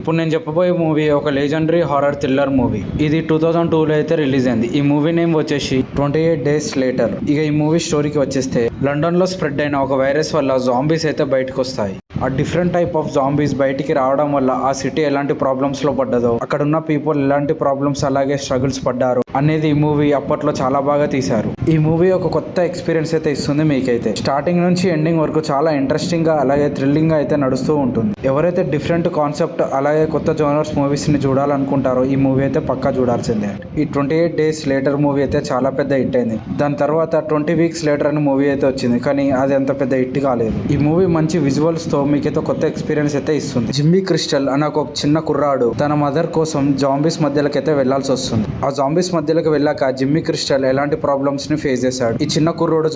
ఇప్పుడు నేను చెప్పబోయే మూవీ ఒక లెజెండరీ హారర్ థ్రిల్లర్ మూవీ. ఇది 2002లో అయితే రిలీజ్ అయింది. ఈ మూవీ నేమ్ వచ్చేసి 28 Days Later. ఇక ఈ మూవీ స్టోరీకి వచ్చేస్తే లండన్ లో స్ప్రెడ్ అయిన ఒక వైరస్ వల్ల జాంబీస్ అయితే బయటకు వస్తాయి. ఆ డిఫరెంట్ టైప్ ఆఫ్ జాంబీస్ బయటికి రావడం వల్ల ఆ సిటీ ఎలాంటి ప్రాబ్లమ్స్ లో పడ్డదో, అక్కడ ఉన్న పీపుల్ ఎలాంటి ప్రాబ్లమ్స్ అలాగే స్ట్రగుల్స్ పడ్డారు అనేది ఈ మూవీ అప్పట్లో చాలా బాగా తీశారు. ఈ మూవీ ఒక కొత్త ఎక్స్పీరియన్స్ అయితే ఇస్తుంది మీకైతే. స్టార్టింగ్ నుంచి ఎండింగ్ వరకు చాలా ఇంట్రెస్టింగ్ గా అలాగే థ్రిల్లింగ్ గా అయితే నడుస్తూ ఉంటుంది. ఎవరైతే డిఫరెంట్ కాన్సెప్ట్ అలాగే కొత్త జోనర్స్ మూవీస్ ని చూడాలనుకుంటారో ఈ మూవీ అయితే పక్కా చూడాల్సిందే. ఈ 28 Days Later మూవీ అయితే చాలా పెద్ద హిట్ అయింది. దాని తర్వాత 20 Weeks Later అనే మూవీ అయితే వచ్చింది, కానీ అది అంత పెద్ద హిట్ కాలేదు. ఈ మూవీ మంచి విజువల్స్ తో మీకైతే కొత్త ఎక్స్పీరియన్స్ అయితే ఇస్తుంది. జిమ్మీ క్రిస్టల్ అనే ఒక చిన్న కుర్రాడు తన మదర్ కోసం జాంబీస్ మధ్యలోకి అయితే వెళ్లాల్సి వస్తుంది. ఆ జాంబీస్ మధ్యలోకి వెళ్ళాక జిమ్మీ క్రిస్టల్ ఎలాంటి ప్రాబ్లమ్స్ ని ఫేస్ చేశాడు. ఈ చిన్న కుర్రోడు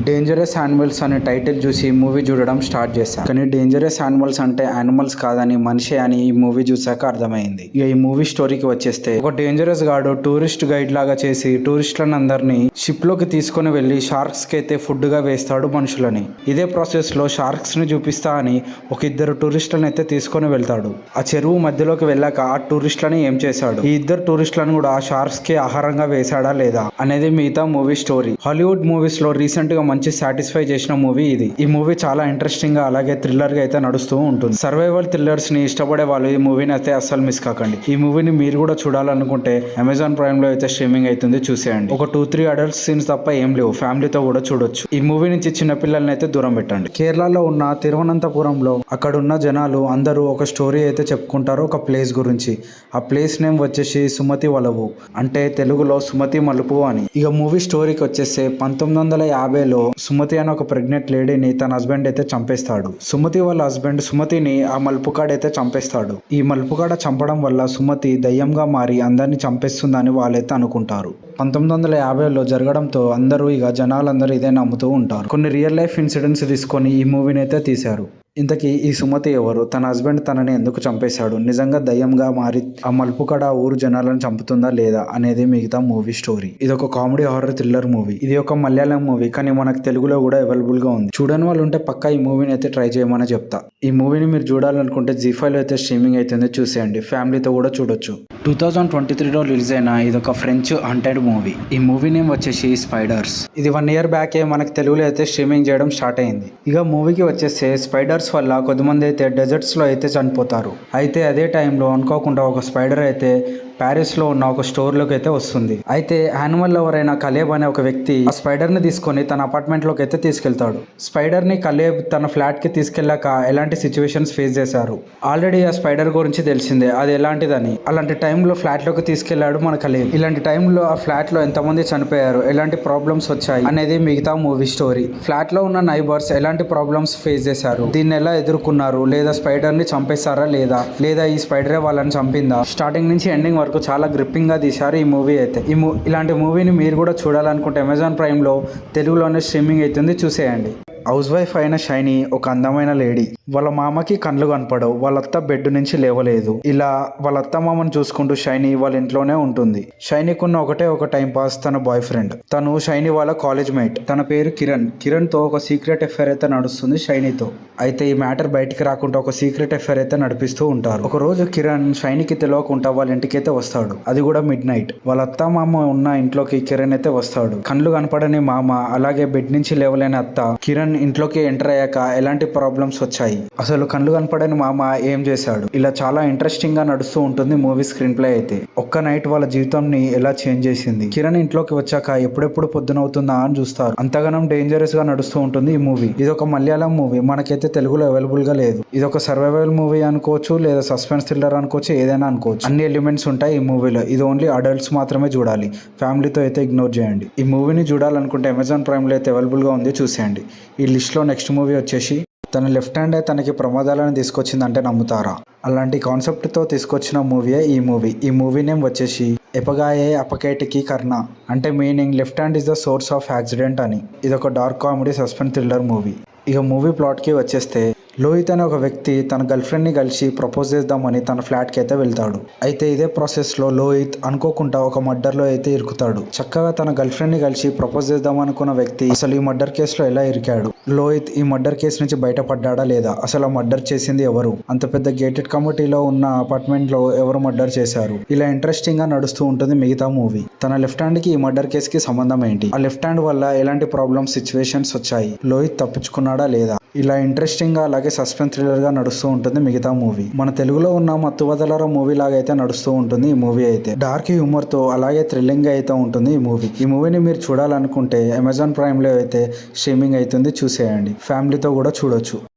డేంజరస్ యానిమల్స్ అనే టైటిల్ చూసి ఈ మూవీ చూడడం స్టార్ట్ చేశాడు. కానీ డేంజరస్ యానిమల్స్ అంటే యానిమల్స్ కాదని మనిషి అని ఈ మూవీ చూసాక అర్థమైంది. ఇక ఈ మూవీ స్టోరీకి వచ్చేస్తే ఒక డేంజరస్ గాడు టూరిస్ట్ గైడ్ లాగా చేసి టూరిస్టులను అందరినీ షిప్ లోకి తీసుకుని వెళ్లి షార్క్స్ కి అయితే ఫుడ్ గా వేస్తాడు మనుషులని. ఇదే ప్రాసెస్ లో షార్క్స్ ని చూపిస్తా అని ఒక ఇద్దరు టూరిస్టులను అయితే తీసుకొని వెళ్తాడు. ఆ చెరువు మధ్యలోకి వెళ్ళాక ఆ టూరిస్టులని ఏం చేశాడు, ఈ ఇద్దరు టూరిస్టులను కూడా ఆ షార్క్స్ కి ఆహారంగా వేశాడా లేదా అనేది మిగతా మూవీ స్టోరీ. హాలీవుడ్ మూవీస్ లో రీసెంట్ గా మంచి సాటిస్ఫై చేసిన మూవీ ఇది. ఈ మూవీ చాలా ఇంట్రెస్టింగ్ గా అలాగే థ్రిల్లర్ గా అయితే నడుస్తూ ఉంటుంది. సర్వైవల్ థ్రిల్లర్స్ ని ఇష్టపడే వాళ్ళు ఈ మూవీని అయితే అస్సలు మిస్ కాకండి. ఈ మూవీని మీరు కూడా చూడాలనుకుంటే అమెజాన్ ప్రైమ్ లో అయితే స్ట్రీమింగ్ అవుతుంది, చూసేయండి. ఒక 2-3 అడల్ట్ సీన్స్ తప్ప ఏం లేవు, ఫ్యామిలీతో కూడా చూడొచ్చు. ఈ మూవీ నుంచి చిన్న పిల్లల్ని అయితే దూరం పెట్టండి. కేరళలో ఉన్న తిరువనంతపురంలో అక్కడ ఉన్న జనాలు అందరూ ఒక స్టోరీ అయితే చెప్పుకుంటారు ఒక ప్లేస్ గురించి. ఆ ప్లేస్ నేమ్ వచ్చేసి సుమతి వలవు, అంటే తెలుగులో సుమతి మలుపు అని. ఇక మూవీ స్టోరీకి వచ్చేస్తే 1950లో సుమతి అనే ఒక ప్రెగ్నెంట్ లేడీని తన హస్బెండ్ అయితే చంపేస్తాడు. సుమతి వాళ్ళ హస్బెండ్ సుమతిని ఆ మలుపుకాడైతే చంపేస్తాడు. ఈ మలుపుకాడ చంపడం వల్ల సుమతి దయ్యంగా మారి అందరినీ చంపేస్తుందని వాళ్ళైతే అనుకుంటారు. 1950లో జరగడంతో అందరూ ఇక జనాలందరూ ఇదే నమ్ముతూ ఉంటారు. కొన్ని రియల్ లైఫ్ ఇన్సిడెంట్స్ తీసుకొని ఈ మూవీని అయితే తీశారు. ఇంతకీ ఈ సుమతి ఎవరు, తన హస్బెండ్ తనని ఎందుకు చంపేశాడు, నిజంగా దయ్యంగా మారి ఆ మలుపుకడ ఊరు జనాలను చంపుతుందా లేదా అనేది మిగతా మూవీ స్టోరీ. ఇది ఒక కామెడీ హారర్ థ్రిల్లర్ మూవీ. ఇది ఒక మలయాళం మూవీ, కానీ మనకు తెలుగులో కూడా అవైలబుల్ గా ఉంది. చూడని వాళ్ళు ఉంటే పక్కా ఈ మూవీని అయితే ట్రై చేయమని చెప్తా. ఈ మూవీని మీరు చూడాలనుకుంటే Zee5లో అయితే స్ట్రీమింగ్ అవుతుంది, చూసేయండి. ఫ్యామిలీతో కూడా చూడొచ్చు. 2023లో రిలీజ్ అయిన ఇది ఒక ఫ్రెంచ్ హంటెడ్ మూవీ. ఈ మూవీ నేమ్ వచ్చేసి స్పైడర్స్. ఇది 1 year బ్యాకే మనకు తెలుగులో అయితే స్ట్రీమింగ్ చేయడం స్టార్ట్ అయింది. ఇక మూవీకి వచ్చేస్తే స్పైడర్స్ వల్ల కొద్దిమంది అయితే డెజర్ట్స్ లో అయితే చనిపోతారు. అయితే అదే టైంలో అనుకోకుండా ఒక స్పైడర్ అయితే ప్యారిస్ లో ఉన్న ఒక స్టోర్ లోకి అయితే వస్తుంది. అయితే యానిమల్ లవర్ అయిన కలేబ్ అనే ఒక వ్యక్తి ఆ స్పైడర్ ని తీసుకొని తన అపార్ట్మెంట్ లోకి అయితే తీసుకెళ్తాడు. స్పైడర్ ని కలేబ్ తన ఫ్లాట్ కి తీసుకెళ్లాక ఎలాంటి సిచ్యువేషన్స్ ఫేస్ చేశారు ఆల్రెడీ ఆ స్పైడర్ గురించి తెలిసిందే, అది ఎలాంటిదని. అలాంటి టైంలో ఫ్లాట్ లోకి తీసుకెళ్లాడు మన కలేబ్. ఇలాంటి టైంలో ఆ ఫ్లాట్ లో ఎంతమంది చనిపోయారు, ఎలాంటి ప్రాబ్లమ్స్ వచ్చాయి అనేది మిగతా మూవీ స్టోరీ. ఫ్లాట్ లో ఉన్న నైబర్స్ ఎలాంటి ప్రాబ్లమ్స్ ఫేస్ చేశారు, దీన్ని ఎలా ఎదుర్కొన్నారు, లేదా స్పైడర్ ని చంపేశారా లేదా ఈ స్పైడరే వాళ్ళని చంపిందా, స్టార్టింగ్ నుంచి ఎండింగ్ వరకు చాలా గ్రిప్పింగ్ గా తీశారు ఈ మూవీ అయితే. ఇలాంటి మూవీని మీరు కూడా చూడాలనుకుంటే అమెజాన్ ప్రైమ్ లో తెలుగులోనే స్ట్రీమింగ్ అవుతుంది, చూసేయండి. హౌస్ వైఫ్ అయిన షైనీ ఒక అందమైన లేడీ. వాళ్ళ మామకి కళ్ళు కనపడవు, వాళ్ళ అత్త బెడ్ నుంచి లేవలేదు. ఇలా వాళ్ళ అత్త మామను చూసుకుంటూ షైనీ వాళ్ళ ఇంట్లోనే ఉంటుంది. షైనీకున్న ఒకటే ఒక టైం పాస్ తన బాయ్ ఫ్రెండ్. తను షైనీ వాళ్ళ కాలేజ్ మేట్. తన పేరు కిరణ్ తో ఒక సీక్రెట్ అఫైర్ అయితే నడుస్తుంది షైనీతో. అయితే ఈ మ్యాటర్ బయటికి రాకుండా ఒక సీక్రెట్ అఫైర్ అయితే నడిపిస్తూ ఉంటారు. ఒక రోజు కిరణ్ షైనీకి తెలియకుండా వాళ్ళ ఇంటికి అయితే వస్తాడు, అది కూడా మిడ్ నైట్. వాళ్ళ అత్త మామ ఉన్న ఇంట్లోకి కిరణ్ అయితే వస్తాడు. కళ్ళు కనపడని మామ అలాగే బెడ్ నుంచి లేవలేని అత్త. కిరణ్ ఇంట్లోకి ఎంటర్ అయ్యాక ఎలాంటి ప్రాబ్లమ్స్ వచ్చాయి, అసలు కళ్ళు కనపడని మామ ఏం చేశాడు, ఇలా చాలా ఇంట్రెస్టింగ్ గా నడుస్తూ ఉంటుంది మూవీ స్క్రీన్ ప్లే అయితే. ఒక్క నైట్ వాళ్ళ జీవితాన్ని ఎలా చేంజ్ చేసింది. కిరణ్ ఇంట్లోకి వచ్చాక ఎప్పుడెప్పుడు పొద్దునవుతుందా అని చూస్తారు. అంతగానం డేంజరస్ గా నడుస్తూ ఉంటుంది ఈ మూవీ. ఇది ఒక మలయాళం మూవీ, మనకైతే తెలుగులో అవైలబుల్ గా లేదు. ఇది ఒక సర్వైవల్ మూవీ అనుకోవచ్చు, లేదా సస్పెన్స్ థ్రిల్లర్ అనుకోవచ్చు, ఏదైనా అనుకోవచ్చు. అన్ని ఎలిమెంట్స్ ఉంటాయి ఈ మూవీలో. ఇది ఓన్లీ అడల్ట్స్ మాత్రమే చూడాలి, ఫ్యామిలీతో అయితే ఇగ్నోర్ చేయండి. ఈ మూవీని చూడాలనుకుంటే అమెజాన్ ప్రైమ్ లో అయితే అవైలబుల్ గా ఉంది, చూసేయండి. ఈ లిస్ట్లో నెక్స్ట్ మూవీ వచ్చేసి తన లెఫ్ట్ హ్యాండే తనకి ప్రమాదాలను తీసుకొచ్చిందంటే నమ్ముతారా, అలాంటి కాన్సెప్ట్తో తీసుకొచ్చిన మూవీయే ఈ మూవీ. ఈ మూవీ నేమ్ వచ్చేసి ఎపగాయే అపకేటికి కర్ణ, అంటే meaning left hand is the source of accident అని. ఇది ఒక dark comedy suspense thriller movie. ఇక మూవీ ప్లాట్కి వచ్చేస్తే లోహిత్ అనే ఒక వ్యక్తి తన గర్ల్ ఫ్రెండ్ ని కలిసి ప్రపోజ్ చేద్దామని తన ఫ్లాట్ కి అయితే వెళ్తాడు. అయితే ఇదే ప్రాసెస్ లో లోహిత్ అనుకోకుండా ఒక మర్డర్ లో అయితే ఇరుకుతాడు. చక్కగా తన గర్ల్ ఫ్రెండ్ ని కలిసి ప్రపోజ్ చేద్దాం అనుకున్న వ్యక్తి అసలు ఈ మర్డర్ కేసులో ఎలా ఇరికాడు, లోహిత్ ఈ మర్డర్ కేసు నుంచి బయటపడ్డా లేదా, అసలు ఆ మర్డర్ చేసింది ఎవరు, అంత పెద్ద గేటెడ్ కమ్యూనిటీలో ఉన్న అపార్ట్మెంట్ లో ఎవరు మర్డర్ చేశారు, ఇలా ఇంట్రెస్టింగ్ గా నడుస్తూ ఉంటుంది మిగతా మూవీ. తన లెఫ్ట్ హ్యాండ్ కి ఈ మర్డర్ కేసు కి సంబంధం ఏంటి, ఆ లెఫ్ట్ హ్యాండ్ వల్ల ఎలాంటి ప్రాబ్లమ్స్ సిచ్యువేషన్స్ వచ్చాయి, లోహిత్ తప్పించుకున్నాడా లేదా, ఇలా ఇంట్రెస్టింగ్ గా అలాగే సస్పెన్స్ థ్రిల్లర్ గా నడుస్తూ ఉంటుంది మిగతా మూవీ. మన తెలుగులో ఉన్న మత్తువదలర మూవీ లాగా అయితే నడుస్తూ ఉంటుంది ఈ మూవీ అయితే. డార్క్ హ్యూమర్ తో అలాగే థ్రిల్లింగ్ గా అయితే ఉంటుంది ఈ మూవీ. ఈ మూవీని మీరు చూడాలనుకుంటే అమెజాన్ ప్రైమ్ లో అయితే స్ట్రీమింగ్ అవుతుంది, చూసేయండి. ఫ్యామిలీతో కూడా చూడొచ్చు.